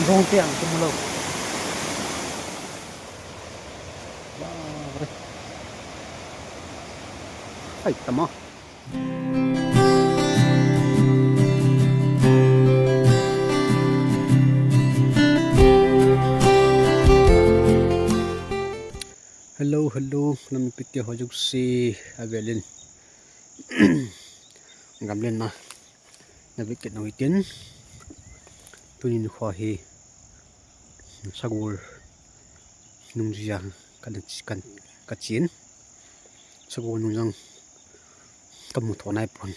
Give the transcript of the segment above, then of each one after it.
Rong tiang semula. Bare. Hai tama. Hello nami pitti hojuk si avelin. Gamlen na. Nabi ket no itin. Tunin kho hi sagul nungja kan kachin sagul nungjang kamu thonai pon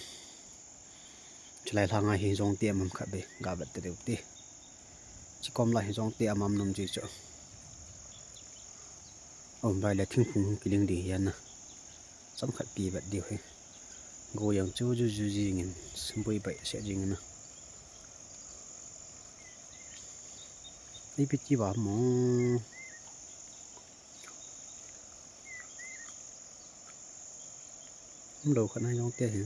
chlai thanga hi jong te mam khabe gabat te deuti chikom la hi jong te amam nom ji cho om bai la thing phung kiling di yan sam khat pi bat di he go yang chu ju ji ngin smboi bai se jing na ni pichi ba mo đầu khả năng te hả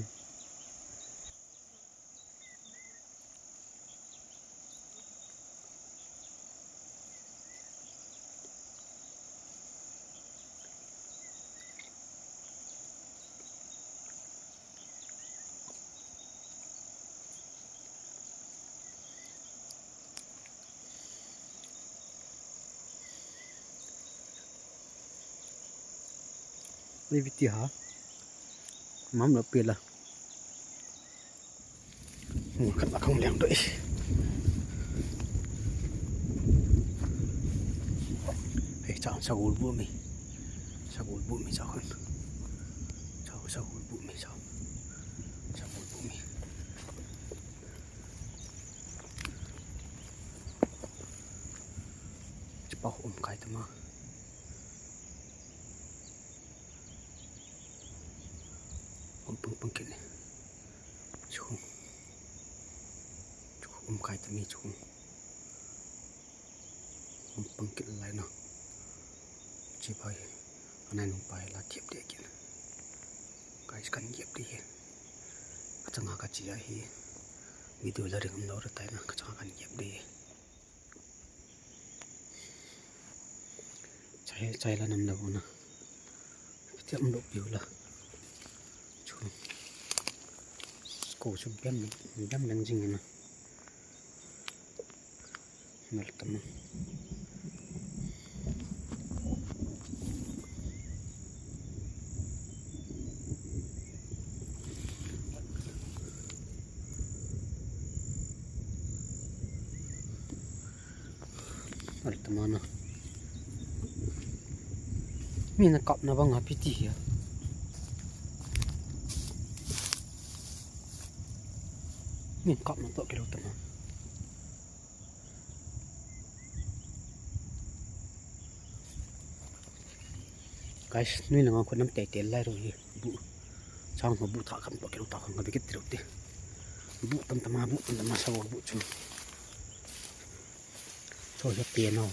đây vị hả mắm nó biệt là không lẻng đợi hãy chọn sao gùi bụi mình sao hơn sao gùi bụi mình sao gùi bụi mình chỉ bảo ôm cái thôi mà pengkin chung kai tami chung pengkin lai no chi bai anai nung pai la thiep de kin kai kan yep di achanga ka chi hi video la ring no ra tai na achanga kan yep di chai la nam la bona tiam lo piu la cổ sum bem đang jing na nal tam nal tam na mina kap na bang apiti ya min kap na to kilo tama guys nui lang ko nam te lai ro hi bu chang ho bu tha kham to kilo ta kham ga bikit ro te bu tam tama sa bu chu cho ya pe no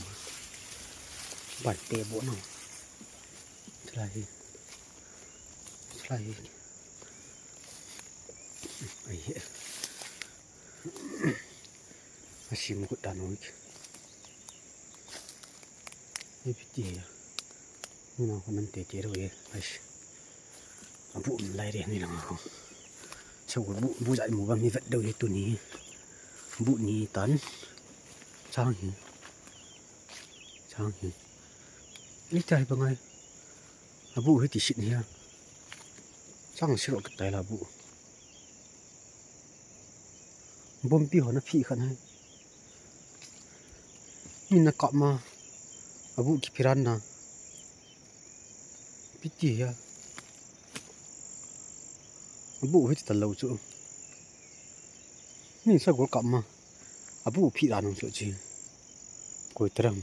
ban te bo no trai ai masih mukut danau ini piti ya ini nak nanti ceru ya guys abu mulai deh ni lang aku coba bu jadi mau kami vet dau itu ni bu ni tan sang ini cari bangai abu hiti sit ni ya sang sirok ketai lah bu bom pi ho na phi khan hai mina kap ma abu ki phiran na piti ya abu hit ta lo chu min sa gol kap ma abu phi da nong chu chi koi trang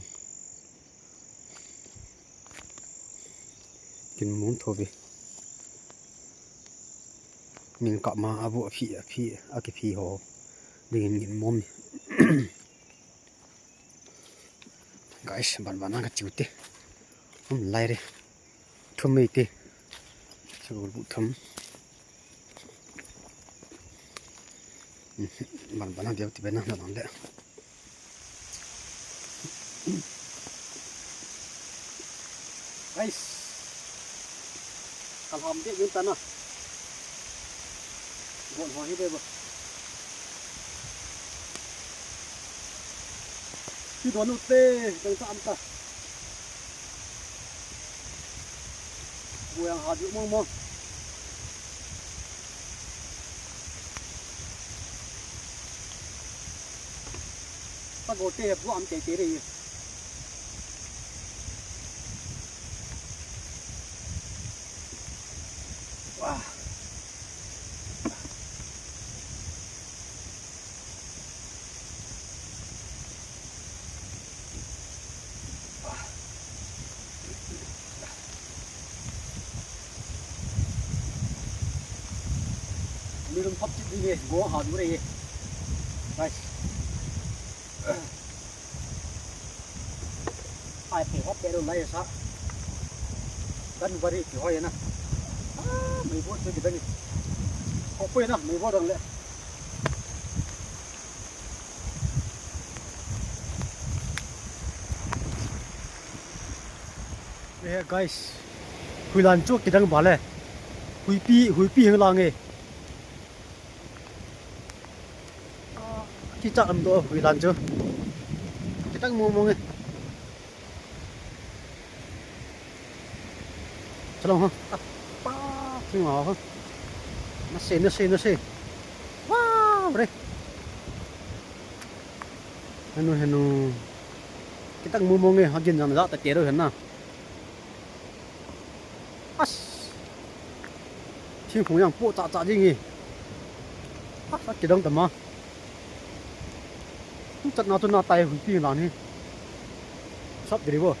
kin mun thobe min kap ma abu phi a ki phi ho ngin mom guys ban ka chute lai re thum me te sagol bu thum ban dia ti bena na le guys กะหอมเด็กยืนตันเนาะบ่นหัวให้ได้บ่ที่โดนอุเต้จังตามตาบัวยังหาอยู่มองตะโกเต้พวกอันเจ๋ๆเลยว้ามีลมพัดจิตดีเลยบัวหาอยู่เลยไปไอ้ผีฮอปเปโดนไล่ซะกันบริผีห้อยนะไม่พูดจะกินได้ฮอปเปนะไม่พูดตรงเลยเฮ้ย guys คุยลานจุกกินดังบ้าเลยคุยปีข้างล่างไงที่จักรมันตัวคุยลานจุกกินดังมองไงลองฮะป้าถึงหรอฮะน่าเสียว้าวเลยเห็นkita ngomongnya hajin jangan tak terus kan na as thiên khủng yang po tạ gì nhỉ phát cái đông tầm mà chặt nào tôi nào tay hủy phi nào nhỉ sắp đi vô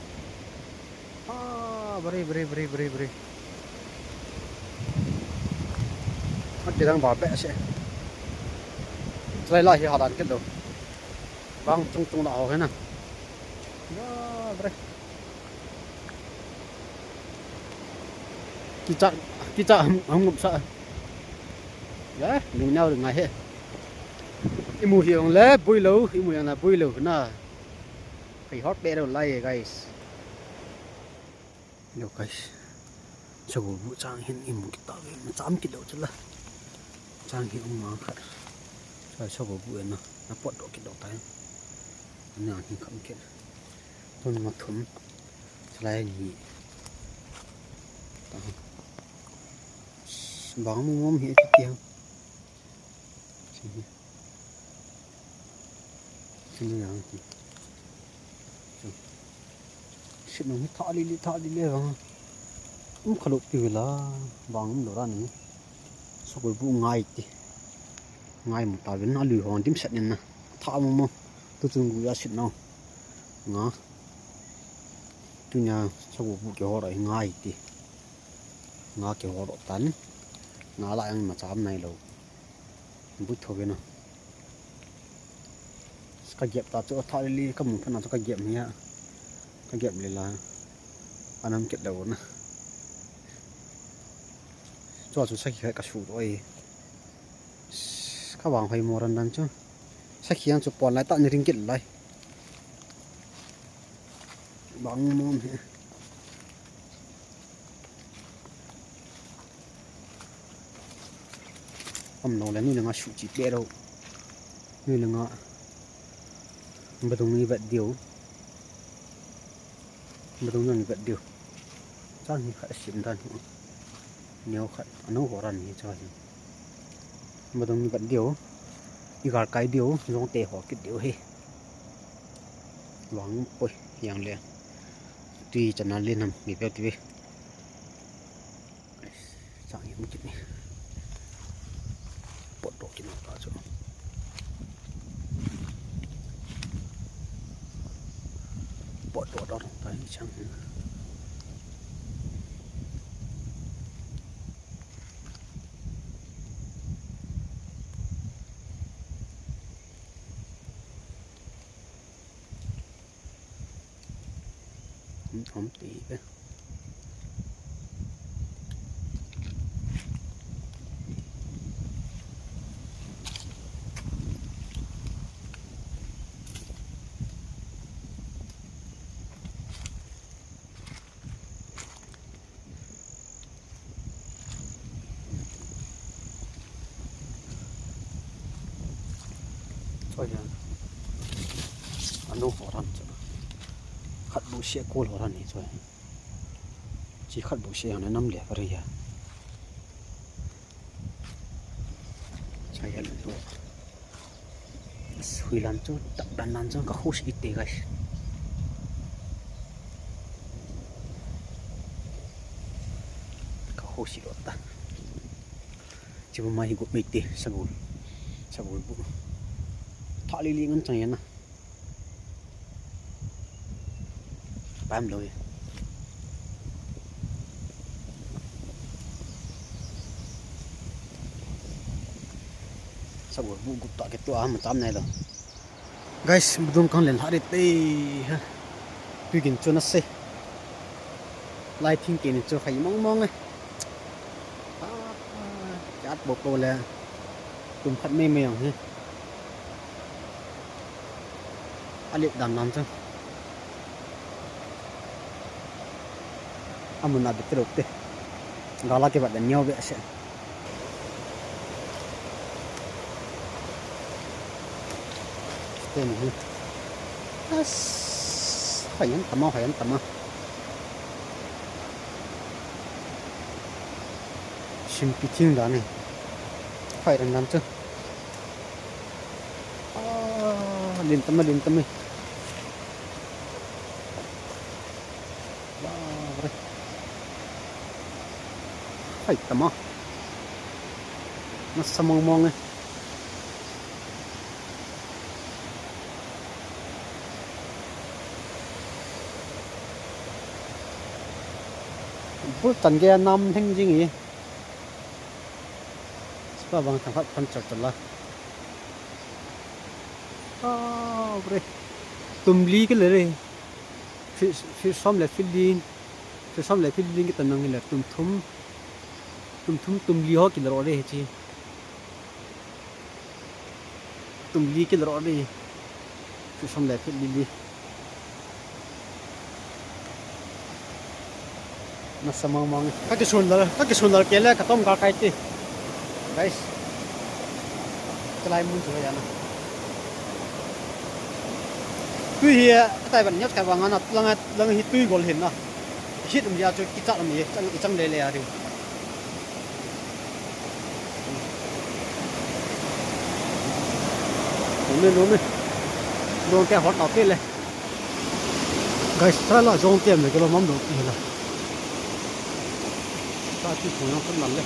beri cái đang bảo vệ sẽ lại thì họ đặt cái đầu vâng trung đạo thế nào beri kita không ngụp sợ đấy đừng nhau đừng ngày hết cái mùi hiệu lẽ bùi lâu cái mùi là bùi lâu na phải hot bed đâu lại guys Yo guys, so bu chang hin im kita ge cham kilo chula chang hi ma khat so bu na pot do kilo tai na hi kham ke ton ma thum chlai ni ta bang mom hi ti tiang xin yang ti shit nó thọ đi vâng khẩu lục từ là vàng đồ ra nữa sau buổi vụ ngày một tàu vẫn nó lười hòn tím sạch nè thọ mông tôi từng ra shit nào ngó tôi nhà sau buổi vụ kiểu họ rồi ngày thì ngó kiểu họ độ tán ngó lại ăn mà chám này đâu bút thôi cái nào cái dẹp ta chỗ thọ đi có một phần nào cho cái dẹp này cái dẹp này là anh em kết đầu nè cho chú sách khai cả sủ rồi các bạn phải mua lần lần chứ sách khi ăn chụp bòn lại tạo như kết lại bằng mồm hôm nào là như là ngã sủ chỉ bé đâu như là ngã bắt đầu như vậy điều mà tôi nhận vật điều chắc như khá xịn ra nếu khá nó có rắn như cho gì mà tôi vật điều đi gạt cái điều giống tè họ cái điều hết vắng ôi yang liền tuy chẳng là lên nằm bị béo tùy chẳng những chuyện này bột độ cái nào đó rồi bột độ đó phải chẳng không tí đấy Ôi giời. Anh đâu khó khăn chứ. Khát bù xe cô khó khăn này rồi. Chỉ khát bù xe nó nằm lẻ vào đây à. Chạy lên rồi. Huy lan cho tập đàn lan cho các host ít guys. Các host ít ta. Chỉ mà mai gục mệt đi sagul bu. Thọ li li ngan chẳng na. Bám rồi. Sagul bu gục tọa cái tua mà tắm này rồi. Guys, budung kang len harit tê ha. Tuy kinh cho nó xe. Lighting kì cho khai mong mong ấy. Chát bộ cô là cùng khát mê mèo ha. Alip đàn nằm chứ. Amun na bitrok tê. Gala ke badan nhau vậy sẽ. Tên này. Phải ăn tama. Simpiting đó này. Phải làm chứ. Lên tâm ấy. Phải tama. Nó samong mong ấy. Bút tần kia năm thanh gì nghỉ. Sao bằng thằng phát phân chật là. Bre. Tùm ly cái lưỡi. Phía xóm lại phía linh cái tần năng là tùm ly ho cái lỗ đây chi. Tùm ly cái lỗ đây. Phía xóm lại phía linh. Nó sama mong các cái sundar kia là katom cả cái gì guys cái này muốn chơi na tuy hiện tại vẫn nhất cái vàng nó lăng hit tuy gol hin na hit ra cho cái chặt làm gì chẳng để à đi đúng rồi cái hot đầu tiên này guys sai là dùng tiền để cái lo mắm đầu tiên là ta chỉ phun nó phân lắm đấy,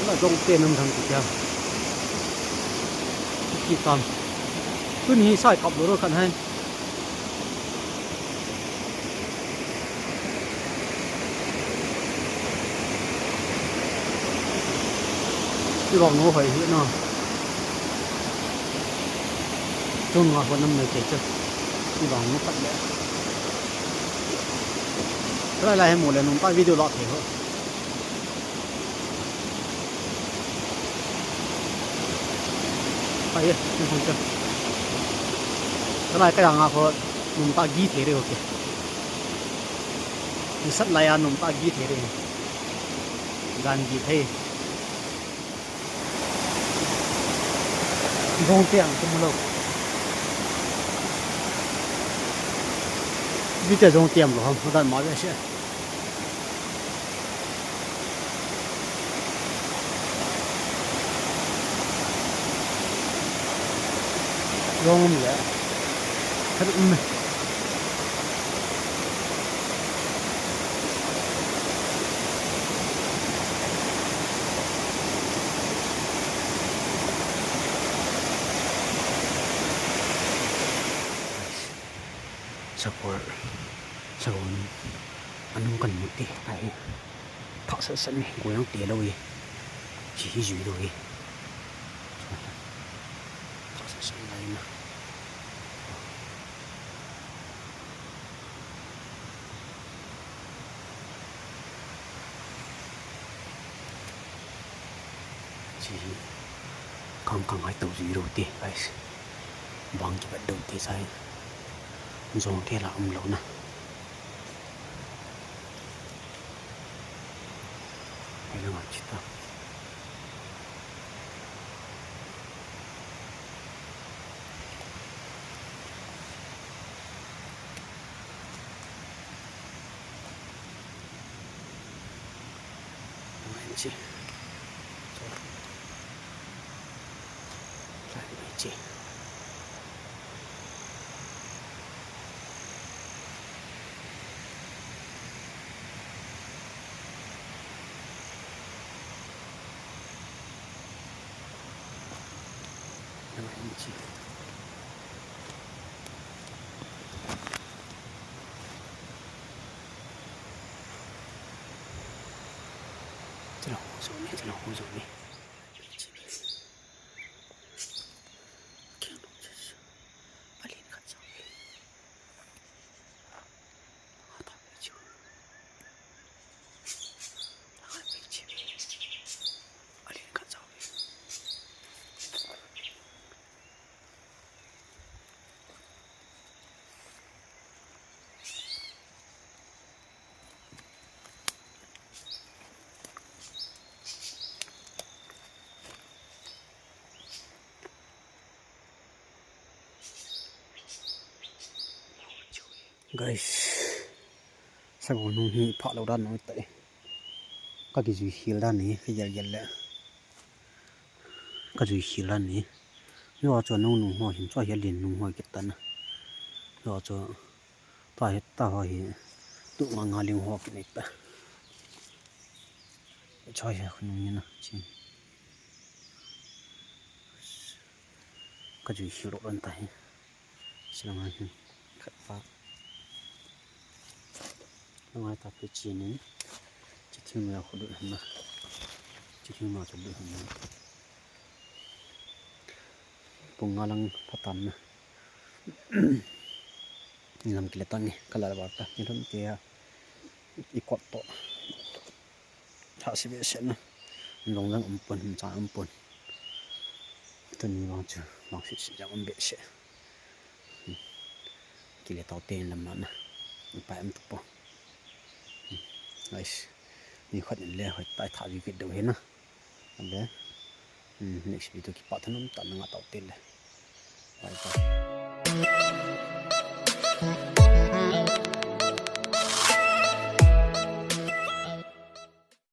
là dùng tiền nằm thằng kia, chỉ còn, cứ nghĩ sai cọp rồi cần hay, cái vòng nó phải hiện nào, chung ngọt vào năm này kể chưa, cái vòng nó cắt lẽ. Cái này một lần chúng ta video lọt thì thôi. Đây, không chưa. Cái này cái đằng nào thôi, chúng ta ghi thế được kìa. Thì sắt lại ăn chúng ta ghi thế được. Gan ghi thế. Gông tiền không lâu. Vì thế dùng tiền rồi không? Nó đặt máu về xe. Dùng gì vậy? Thật này. Support. So anong kan muti ay thọ sợ sẵn này của nó tía đâu vậy chỉ dưới đâu vậy thọ sợ sẵn này mà chỉ không ai tàu dưới đâu tía guys bằng cái vật đầu tía sai dùng thế là lâu nè hay là ngồi chít chi lại mai chi chi这老胡总呢，这老胡总呢，看到这是把脸看照片，我打回去，打回去，把脸看照片。Guys, sao còn nung hi phạ lâu đan nói tệ, các cái gì hiền đan này cái gì lẹ, các gì hiền đan này, nếu mà cho nung hoa hiện cho hiền liền nung hoa kết tận, nếu cho ta hoa hiện tụ ngang liền hoa cái này ta, cho hiền nung như nào chứ, các gì hiền độ đan tay, xem là khát phá. Ngay ta phải chỉ nên chỉ thiếu mà không được hơn mà chỉ thiếu mà không được hơn mà bùng ngang lăng phát tán mà làm cái tăng này cái là bảo ta như thế kia ít quạt to thà sẽ bị sét nữa lòng răng bồn trái bồn từng vào chưa lòng sẽ răng bị sét cái là tàu tiền làm nó phải tụt bỏ guys ni khat le hoi tai tha wi do he na ande next video ki pathanam tan nga taw tel le bye bye